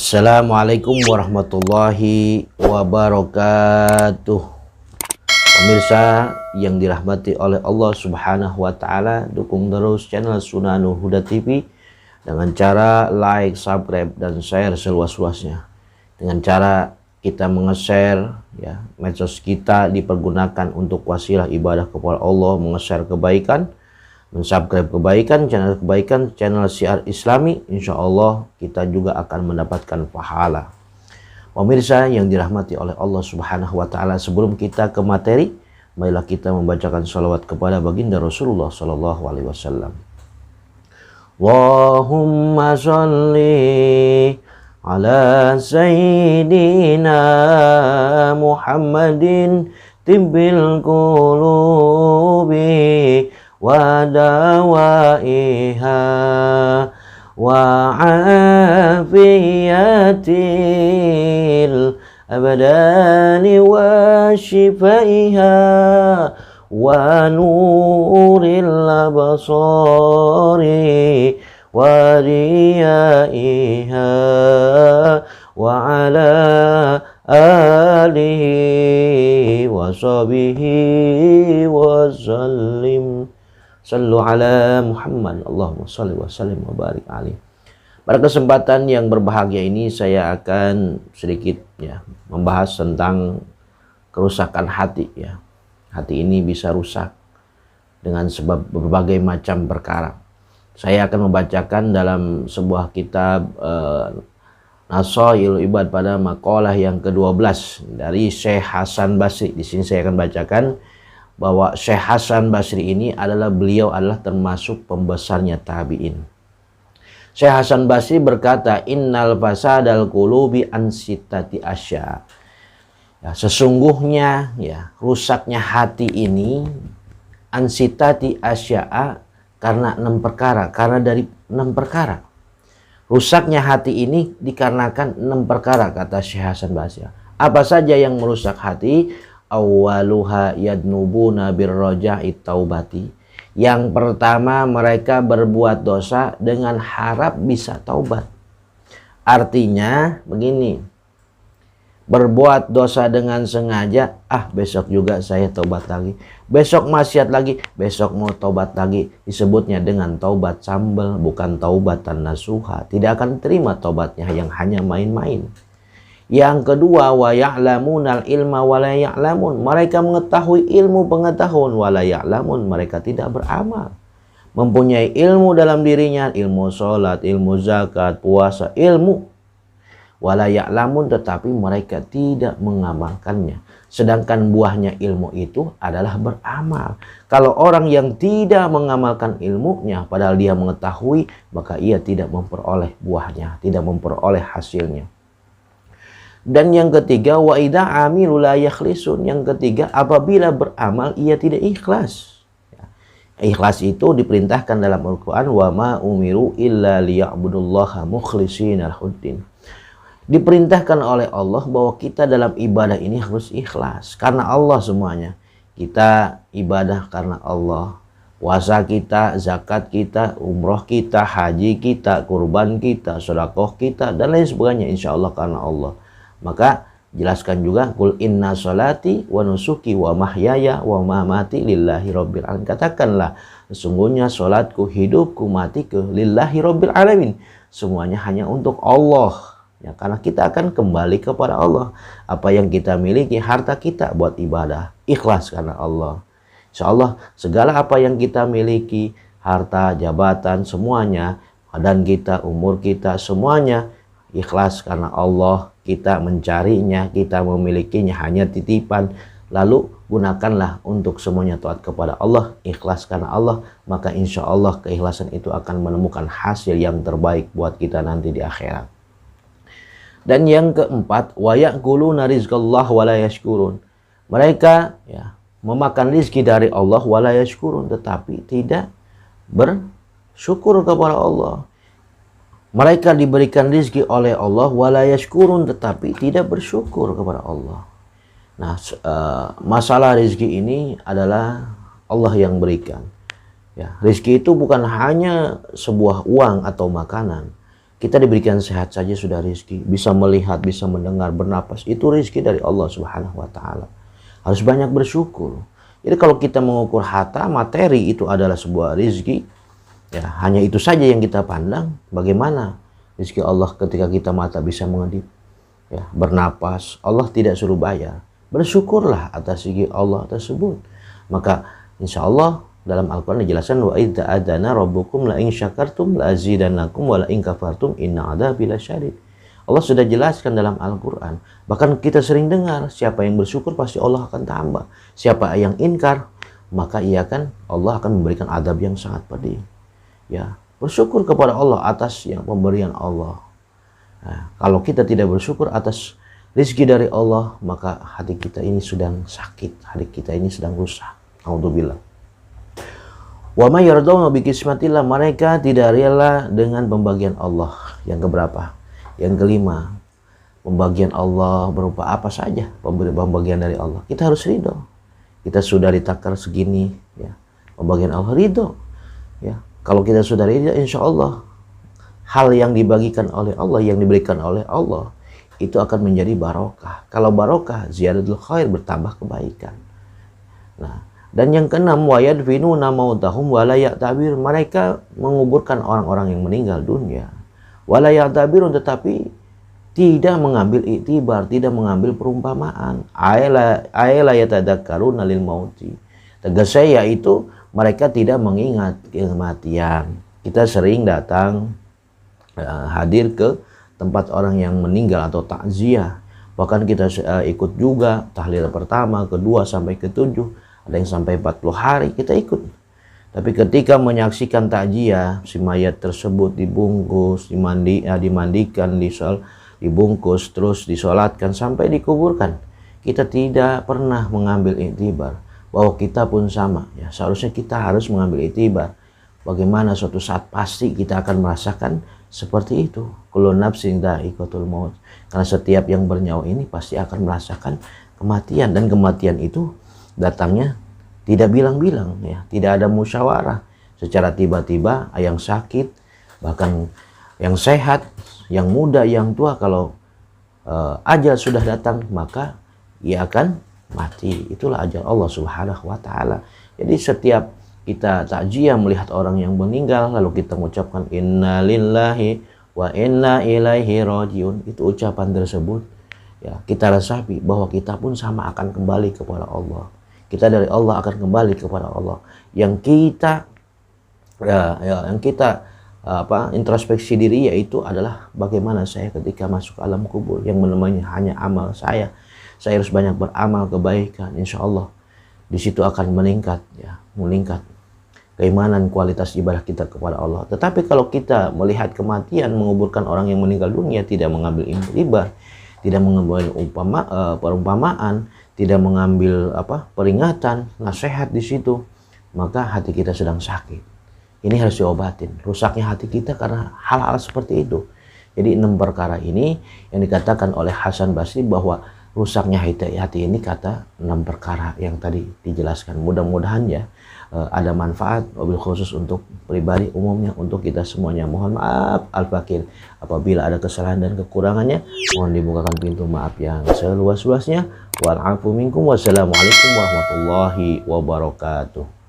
Assalamualaikum warahmatullahi wabarakatuh. Pemirsa yang dirahmati oleh Allah Subhanahu wa taala, dukung terus channel Sunanul Huda TV dengan cara like, subscribe dan share seluas-luasnya. Dengan cara kita menge-share ya, medsos kita dipergunakan untuk wasilah ibadah kepada Allah, menge-share kebaikan, mensubscribe kebaikan, channel Syiar Islami, insya Allah kita juga akan mendapatkan pahala. Pemirsa yang dirahmati oleh Allah Subhanahu wa taala, sebelum kita ke materi, marilah kita membacakan salawat kepada baginda Rasulullah sallallahu alaihi wasallam. Allahumma sholli ala sayyidina Muhammadin tibbil qulubi wa dawaiha wa afiyatil abdani wa shifaiha wa nuril absari wa riyaiha wa ala alihi wa sahbihi wa sallim. Sallu ala Muhammad, Allahumma salli wa sallim wa barik alaih. Pada kesempatan yang berbahagia ini saya akan sedikit ya membahas tentang kerusakan hati ya. Hati ini bisa rusak dengan sebab berbagai macam perkara. Saya akan membacakan dalam sebuah kitab Nasaihul Ibad pada makalah yang ke-12 dari Syekh Hasan Basri. Di sini saya akan bacakan bahwa Syekh Hasan Basri ini beliau adalah termasuk pembesarnya tabi'in. Syekh Hasan Basri berkata, innal fasadal qulubi an sittati asya. Ya, sesungguhnya ya rusaknya hati ini an sittati asya'a karena 6 perkara, karena dari 6 perkara. Rusaknya hati ini dikarenakan 6 perkara, kata Syekh Hasan Basri. Apa saja yang merusak hati? Awwaluha yadnubuna birroja'i taubati. Yang pertama, mereka berbuat dosa dengan harap bisa taubat. Artinya begini, berbuat dosa dengan sengaja, besok juga saya taubat lagi, besok maksiat lagi, besok mau taubat lagi, disebutnya dengan taubat sambal, bukan taubatan nasuha. Tidak akan terima taubatnya yang hanya main-main. Yang kedua, wa ya'lamunal ilma wa la ya'lamun. Mereka mengetahui ilmu pengetahuan wa la ya'lamun, mereka tidak beramal. Mempunyai ilmu dalam dirinya, ilmu sholat, ilmu zakat, puasa, ilmu. Wa la ya'lamun, tetapi mereka tidak mengamalkannya. Sedangkan buahnya ilmu itu adalah beramal. Kalau orang yang tidak mengamalkan ilmunya, padahal dia mengetahui, maka ia tidak memperoleh buahnya, tidak memperoleh hasilnya. Dan yang ketiga, wa idza amilu la yakhlisun. Yang ketiga, apabila beramal ia tidak ikhlas. Ya. Ikhlas itu diperintahkan dalam Al-Qur'an, wa ma umiru illa liya'budullaha mukhlishina lahuddin. Diperintahkan oleh Allah bahwa kita dalam ibadah ini harus ikhlas karena Allah semuanya. Kita ibadah karena Allah. Puasa kita, zakat kita, umroh kita, haji kita, kurban kita, sedekah kita dan lain sebagainya insyaallah karena Allah. Maka jelaskan juga, kul inna sholati wa nusuki wa mahyaya wa mamati lillahi rabbil alamin. Katakanlah, sesungguhnya sholatku, hidupku, matiku lillahi rabbil alamin. Semuanya hanya untuk Allah. Ya, karena kita akan kembali kepada Allah. Apa yang kita miliki, harta kita buat ibadah, ikhlas karena Allah. Insyaallah segala apa yang kita miliki, harta, jabatan, semuanya, badan kita, umur kita, semuanya ikhlas karena Allah. Kita mencarinya, kita memilikinya hanya titipan. Lalu gunakanlah untuk semuanya taat kepada Allah, ikhlas karena Allah. Maka insya Allah keikhlasan itu akan menemukan hasil yang terbaik buat kita nanti di akhirat. Dan yang keempat, wa ya'kuluna rizqallah wa la yashkurun. Mereka ya memakan rizki dari Allah wa la yashkurun, tetapi tidak bersyukur kepada Allah. Mereka diberikan rizki oleh Allah wala yashkurun, tetapi tidak bersyukur kepada Allah. Nah, masalah rizki ini adalah Allah yang berikan. Ya, rizki itu bukan hanya sebuah uang atau makanan. Kita diberikan sehat saja sudah rezeki, bisa melihat, bisa mendengar, bernapas, itu rezeki dari Allah Subhanahu wa taala. Harus banyak bersyukur. Jadi kalau kita mengukur harta, materi itu adalah sebuah rezeki, ya hanya itu saja yang kita pandang. Bagaimana rezeki Allah ketika kita mata bisa mengedip, ya, bernapas, Allah tidak suruh bayar. Bersyukurlah atas rezeki Allah tersebut. Maka insya Allah dalam Al-Quran dijelaskan, wa idza adana rabbukum la in syakartum la azidannakum wa la in kafartum inna adzabi lasyadid. Allah sudah jelaskan dalam Al-Quran. Bahkan kita sering dengar, siapa yang bersyukur pasti Allah akan tambah. Siapa yang ingkar, maka Allah akan memberikan adab yang sangat pedih. Ya, bersyukur kepada Allah atas yang pemberian Allah. Nah, kalau kita tidak bersyukur atas rezeki dari Allah, maka hati kita ini sedang sakit, hati kita ini sedang rusak. Alhamdulillah. Wa may yardawna bi qismatillah, mereka tidak rela dengan pembagian Allah. Yang keberapa? Yang kelima, pembagian Allah berupa apa saja, pembagian dari Allah. Kita harus ridho. Kita sudah ditakar segini, ya. Pembagian Allah, ridho. Ya. Kalau kita sudah ridho, insya Allah hal yang dibagikan oleh Allah, yang diberikan oleh Allah, itu akan menjadi barokah. Kalau barokah, ziyadatul khair, bertambah kebaikan. Nah, dan yang keenam, wa yadfinuna mautahum wa la ya'tabir, mereka menguburkan orang-orang yang meninggal dunia. Wa la ya'tabirun, tetapi tidak mengambil iktibar, tidak mengambil perumpamaan. Ayla yatadakkaruna lil mauti. Tegasnya yaitu mereka tidak mengingat kematian. Kita sering datang hadir ke tempat orang yang meninggal atau takziah. Bahkan kita ikut juga tahlil pertama, kedua sampai ketujuh. Ada yang sampai 40 hari kita ikut. Tapi ketika menyaksikan takziah, si mayat tersebut dibungkus, dimandikan, dibungkus, terus disolatkan sampai dikuburkan, kita tidak pernah mengambil iktibar bahwa kita pun sama. Ya, seharusnya kita harus mengambil iktibar. Bagaimana suatu saat pasti kita akan merasakan seperti itu. Kullu nafsin dha'iqatul maut. Karena setiap yang bernyawa ini pasti akan merasakan kematian, dan kematian itu datangnya tidak bilang-bilang, ya, tidak ada musyawarah, secara tiba-tiba. Yang sakit, bahkan yang sehat, yang muda, yang tua, kalau ajal sudah datang, maka ia akan mati. Itulah ajal Allah Subhanahu wa taala. Jadi setiap kita takziah melihat orang yang meninggal, lalu kita mengucapkan inna lillahi wa inna ilaihi rajiun, itu ucapan tersebut, ya, kita resapi bahwa kita pun sama akan kembali kepada Allah. Kita dari Allah akan kembali kepada Allah. Yang kita introspeksi diri, yaitu adalah bagaimana saya ketika masuk alam kubur, yang menemani hanya amal saya. Saya harus banyak beramal kebaikan, insya Allah di situ akan meningkat, ya, meningkat keimanan, kualitas ibadah kita kepada Allah. Tetapi kalau kita melihat kematian, menguburkan orang yang meninggal dunia, tidak mengambil iktibar, tidak mengambil perumpamaan, tidak mengambil peringatan, nasihat di situ, maka hati kita sedang sakit. Ini harus diobatin. Rusaknya hati kita karena hal-hal seperti itu. Jadi 6 perkara ini yang dikatakan oleh Hasan Basri bahwa rusaknya hati ini kata 6 perkara yang tadi dijelaskan. Mudah-mudahan ya ada manfaat, wabil khusus untuk pribadi, umumnya untuk kita semuanya. Mohon maaf al-fakir apabila ada kesalahan dan kekurangannya, mohon dibukakan pintu maaf yang seluas-luasnya. Wal afu minkum, wassalamualaikum warahmatullahi wabarakatuh.